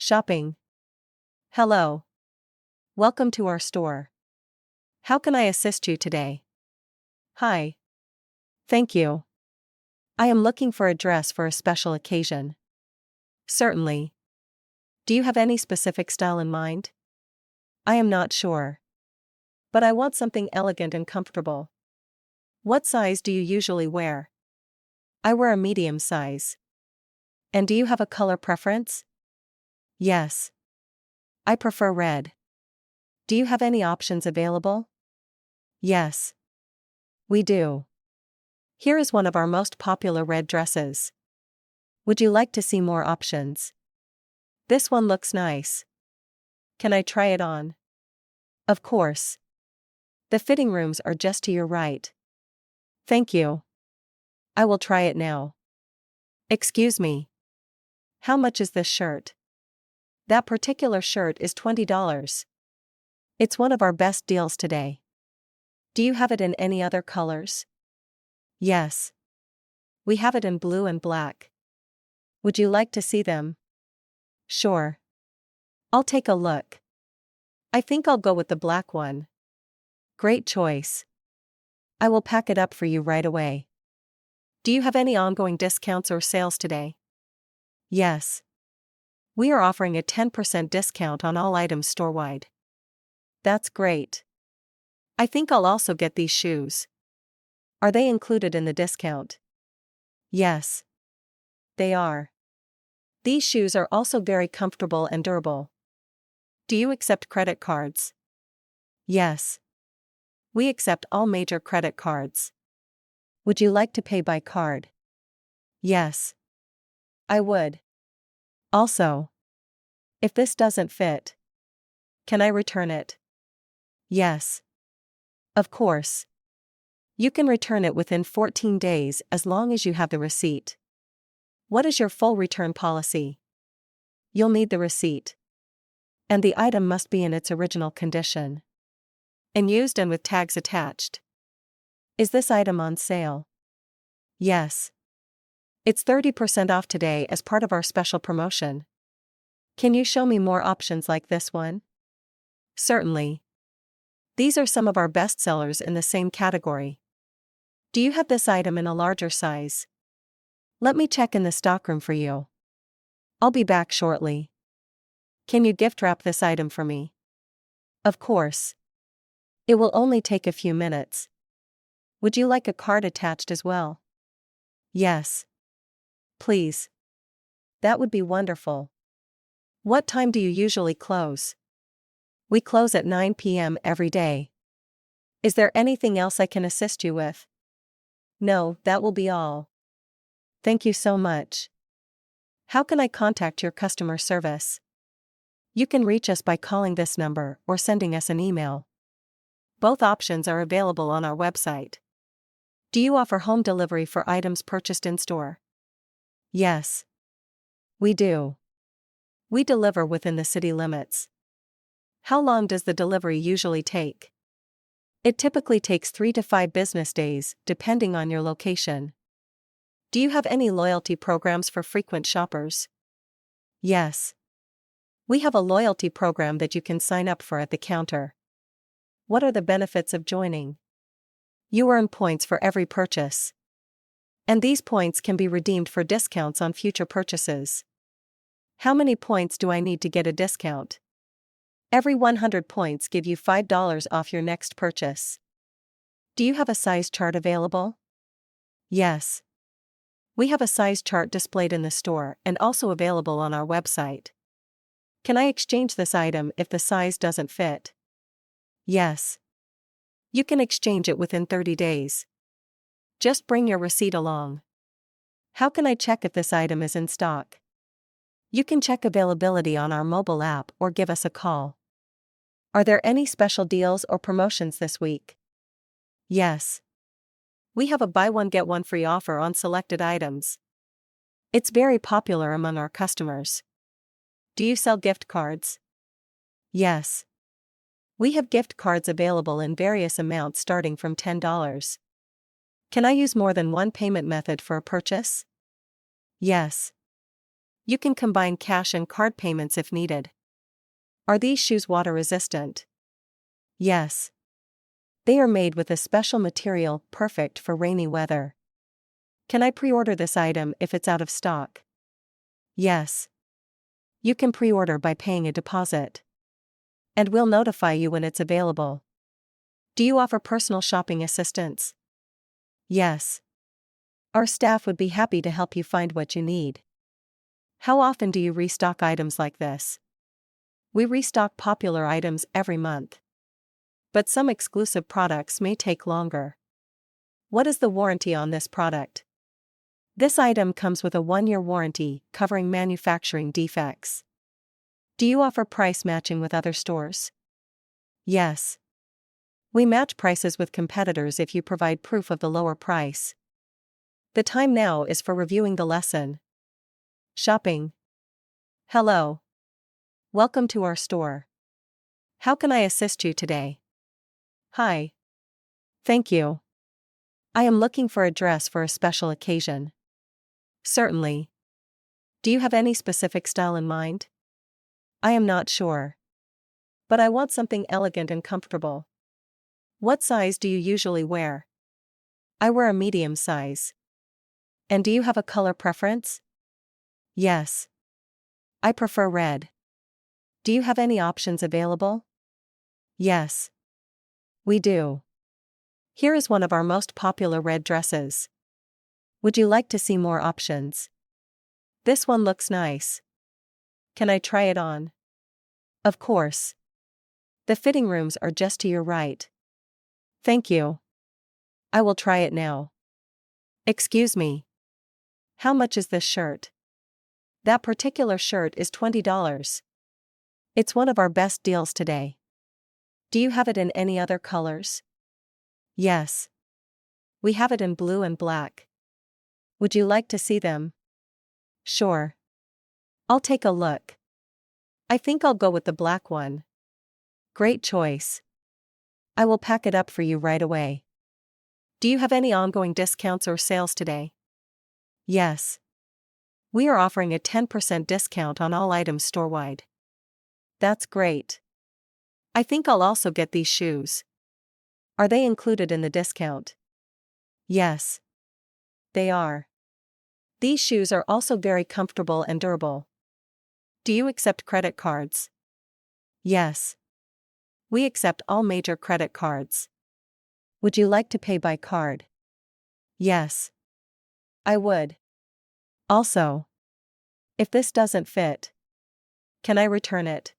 Shopping. Hello. Welcome to our store. How can I assist you today? Hi. Thank you. I am looking for a dress for a special occasion. Certainly. Do you have any specific style in mind? I am not sure. But I want something elegant and comfortable. What size do you usually wear? I wear a medium size. And do you have a color preference? Yes. I prefer red. Do you have any options available? Yes. We do. Here is one of our most popular red dresses. Would you like to see more options? This one looks nice. Can I try it on? Of course. The fitting rooms are just to your right. Thank you. I will try it now. Excuse me. How much is this shirt? That particular shirt is $20. It's one of our best deals today. Do you have it in any other colors? Yes. We have it in blue and black. Would you like to see them? Sure. I'll take a look. I think I'll go with the black one. Great choice. I will pack it up for you right away. Do you have any ongoing discounts or sales today? Yes. We are offering a 10% discount on all items store-wide. That's great. I think I'll also get these shoes. Are they included in the discount? Yes. They are. These shoes are also very comfortable and durable. Do you accept credit cards? Yes. We accept all major credit cards. Would you like to pay by card? Yes. I would. Also, if this doesn't fit, can I return it? Yes. Of course. You can return it within 14 days as long as you have the receipt. What is your full return policy? You'll need the receipt. And the item must be in its original condition. And used and with tags attached. Is this item on sale? Yes. It's 30% off today as part of our special promotion. Can you show me more options like this one? Certainly. These are some of our best sellers in the same category. Do you have this item in a larger size? Let me check in the stockroom for you. I'll be back shortly. Can you gift wrap this item for me? Of course. It will only take a few minutes. Would you like a card attached as well? Yes. Please. That would be wonderful. What time do you usually close? We close at 9 p.m. every day. Is there anything else I can assist you with? No, that will be all. Thank you so much. How can I contact your customer service? You can reach us by calling this number or sending us an email. Both options are available on our website. Do you offer home delivery for items purchased in store? Yes. We do. We deliver within the city limits. How long does the delivery usually take? It typically takes 3 to 5 business days, depending on your location. Do you have any loyalty programs for frequent shoppers? Yes. We have a loyalty program that you can sign up for at the counter. What are the benefits of joining? You earn points for every purchase. And these points can be redeemed for discounts on future purchases. How many points do I need to get a discount? Every 100 points give you $5 off your next purchase. Do you have a size chart available? Yes. We have a size chart displayed in the store and also available on our website. Can I exchange this item if the size doesn't fit? Yes. You can exchange it within 30 days. Just bring your receipt along. How can I check if this item is in stock? You can check availability on our mobile app or give us a call. Are there any special deals or promotions this week? Yes. We have a buy one get one free offer on selected items. It's very popular among our customers. Do you sell gift cards? Yes. We have gift cards available in various amounts starting from $10. Can I use more than one payment method for a purchase? Yes. You can combine cash and card payments if needed. Are these shoes water resistant? Yes. They are made with a special material perfect for rainy weather. Can I pre-order this item if it's out of stock? Yes. You can pre-order by paying a deposit. And we'll notify you when it's available. Do you offer personal shopping assistance? Yes. Our staff would be happy to help you find what you need. How often do you restock items like this? We restock popular items every month. But some exclusive products may take longer. What is the warranty on this product? This item comes with a 1-year warranty covering manufacturing defects. Do you offer price matching with other stores? Yes. We match prices with competitors if you provide proof of the lower price. The time now is for reviewing the lesson. Shopping. Hello. Welcome to our store. How can I assist you today? Hi. Thank you. I am looking for a dress for a special occasion. Certainly. Do you have any specific style in mind? I am not sure. But I want something elegant and comfortable. What size do you usually wear? I wear a medium size. And do you have a color preference? Yes. I prefer red. Do you have any options available? Yes. We do. Here is one of our most popular red dresses. Would you like to see more options? This one looks nice. Can I try it on? Of course. The fitting rooms are just to your right. Thank you. I will try it now. Excuse me. How much is this shirt? That particular shirt is $20. It's one of our best deals today. Do you have it in any other colors? Yes. We have it in blue and black. Would you like to see them? Sure. I'll take a look. I think I'll go with the black one. Great choice. I will pack it up for you right away. Do you have any ongoing discounts or sales today? Yes. We are offering a 10% discount on all items store-wide. That's great. I think I'll also get these shoes. Are they included in the discount? Yes. They are. These shoes are also very comfortable and durable. Do you accept credit cards? Yes. We accept all major credit cards. Would you like to pay by card? Yes. I would. Also, if this doesn't fit, can I return it?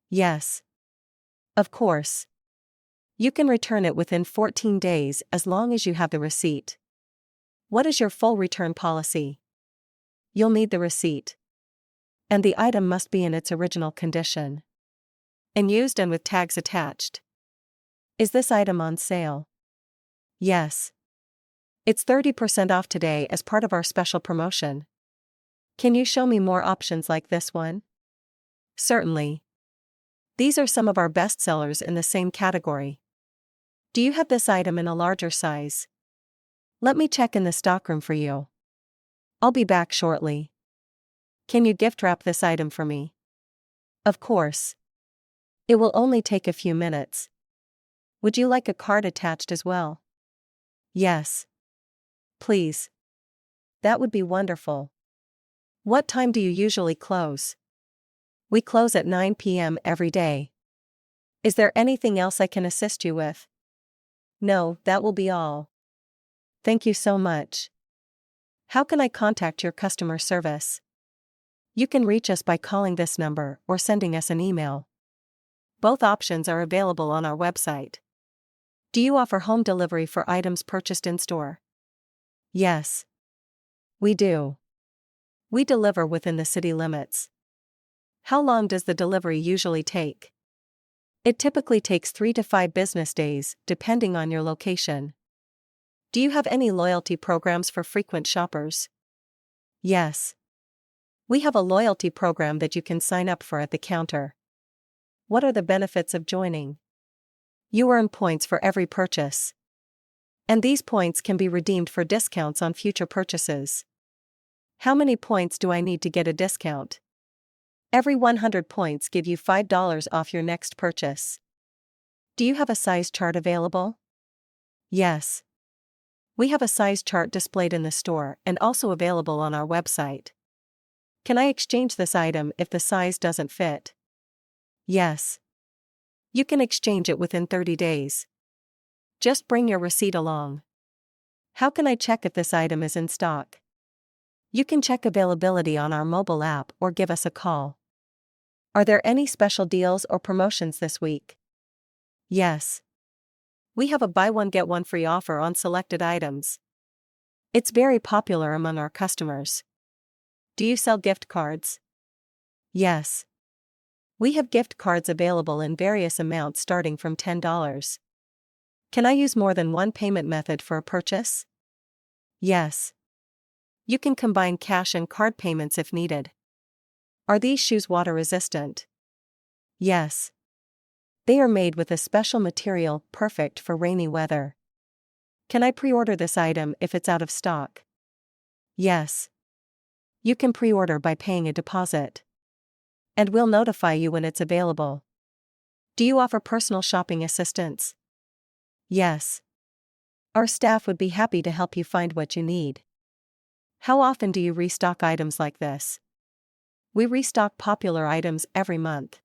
Yes. Of course. You can return it within 14 days as long as you have the receipt. What is your full return policy? You'll need the receipt. And the item must be in its original condition. And used and with tags attached. Is this item on sale? Yes. It's 30% off today as part of our special promotion. Can you show me more options like this one? Certainly. These are some of our best sellers in the same category. Do you have this item in a larger size? Let me check in the stockroom for you. I'll be back shortly. Can you gift wrap this item for me? Of course. It will only take a few minutes. Would you like a card attached as well? Yes. Please. That would be wonderful. What time do you usually close? We close at 9 p.m. every day. Is there anything else I can assist you with? No, that will be all. Thank you so much. How can I contact your customer service? You can reach us by calling this number or sending us an email. Both options are available on our website. Do you offer home delivery for items purchased in store? Yes. We do. We deliver within the city limits. How long does the delivery usually take? It typically takes 3 to 5 business days, depending on your location. Do you have any loyalty programs for frequent shoppers? Yes. We have a loyalty program that you can sign up for at the counter. What are the benefits of joining? You earn points for every purchase. And these points can be redeemed for discounts on future purchases. How many points do I need to get a discount? Every 100 points give you $5 off your next purchase. Do you have a size chart available? Yes. We have a size chart displayed in the store and also available on our website. Can I exchange this item if the size doesn't fit? Yes. You can exchange it within 30 days. Just bring your receipt along. How can I check if this item is in stock? You can check availability on our mobile app or give us a call. Are there any special deals or promotions this week? Yes. We have a buy one get one free offer on selected items. It's very popular among our customers. Do you sell gift cards? Yes. We have gift cards available in various amounts starting from $10. Can I use more than one payment method for a purchase? Yes. You can combine cash and card payments if needed. Are these shoes water resistant? Yes. They are made with a special material perfect for rainy weather. Can I pre-order this item if it's out of stock? Yes. You can pre-order by paying a deposit. And we'll notify you when it's available. Do you offer personal shopping assistance? Yes. Our staff would be happy to help you find what you need. How often do you restock items like this? We restock popular items every month.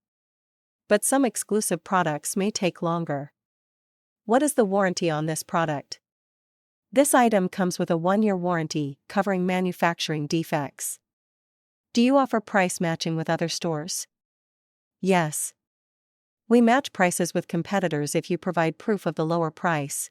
But some exclusive products may take longer. What is the warranty on this product? This item comes with a 1-year warranty covering manufacturing defects. Do you offer price matching with other stores? Yes. We match prices with competitors if you provide proof of the lower price.